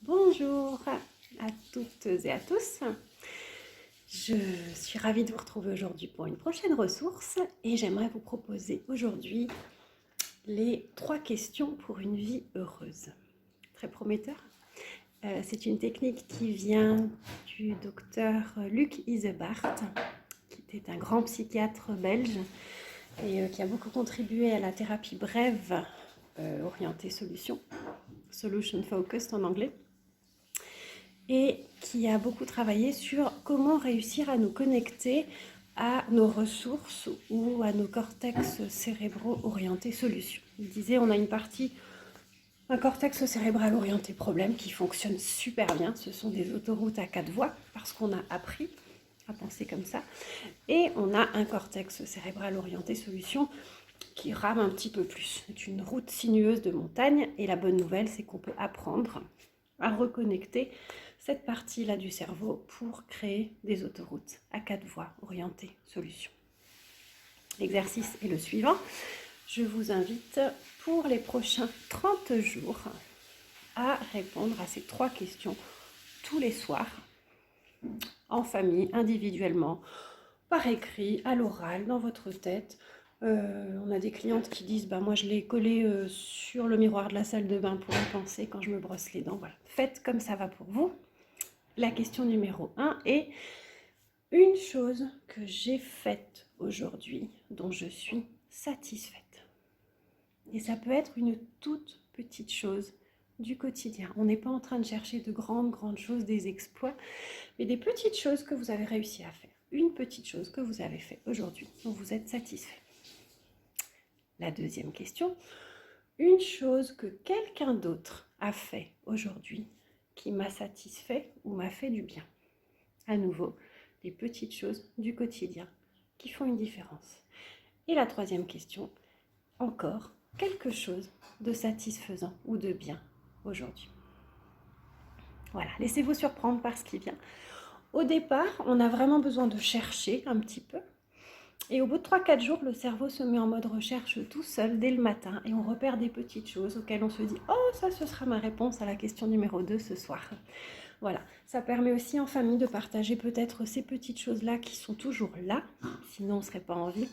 Bonjour à toutes et à tous. Je suis ravie de vous retrouver aujourd'hui pour une prochaine ressource et j'aimerais vous proposer aujourd'hui les 3 questions pour une vie heureuse. Très prometteur. C'est une technique qui vient du docteur Luc Isebaert, qui était un grand psychiatre belge et qui a beaucoup contribué à la thérapie brève orientée solution focused en anglais, et qui a beaucoup travaillé sur comment réussir à nous connecter à nos ressources ou à nos cortex cérébraux orientés solutions. Il disait on a un cortex cérébral orienté problème qui fonctionne super bien. Ce sont des autoroutes à 4 voies parce qu'on a appris à penser comme ça. Et on a un cortex cérébral orienté solution qui rame un petit peu plus. C'est une route sinueuse de montagne et la bonne nouvelle c'est qu'on peut apprendre à reconnecter cette partie-là du cerveau pour créer des autoroutes à 4 voies orientées solutions. L'exercice est le suivant. Je vous invite pour les prochains 30 jours à répondre à ces 3 questions tous les soirs, en famille, individuellement, par écrit, à l'oral, dans votre tête. On a des clientes qui disent moi je l'ai collé sur le miroir de la salle de bain pour y penser quand je me brosse les dents. Voilà. Faites comme ça va pour vous. La question numéro 1 est une chose que j'ai faite aujourd'hui dont je suis satisfaite. Et ça peut être une toute petite chose du quotidien. On n'est pas en train de chercher de grandes choses, des exploits, mais des petites choses que vous avez réussi à faire. Une petite chose que vous avez fait aujourd'hui dont vous êtes satisfait. La deuxième question, une chose que quelqu'un d'autre a fait aujourd'hui qui m'a satisfait ou m'a fait du bien. À nouveau, des petites choses du quotidien qui font une différence. Et la troisième question, encore quelque chose de satisfaisant ou de bien aujourd'hui. Voilà, laissez-vous surprendre par ce qui vient. Au départ, on a vraiment besoin de chercher un petit peu. Et au bout de 3-4 jours, le cerveau se met en mode recherche tout seul dès le matin et on repère des petites choses auxquelles on se dit « Oh, ça, ce sera ma réponse à la question numéro 2 ce soir ». Voilà, ça permet aussi en famille de partager peut-être ces petites choses-là qui sont toujours là, sinon on ne serait pas en vie,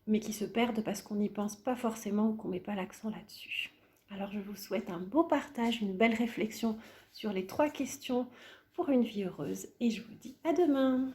mais qui se perdent parce qu'on n'y pense pas forcément ou qu'on ne met pas l'accent là-dessus. Alors je vous souhaite un beau partage, une belle réflexion sur les 3 questions pour une vie heureuse et je vous dis à demain.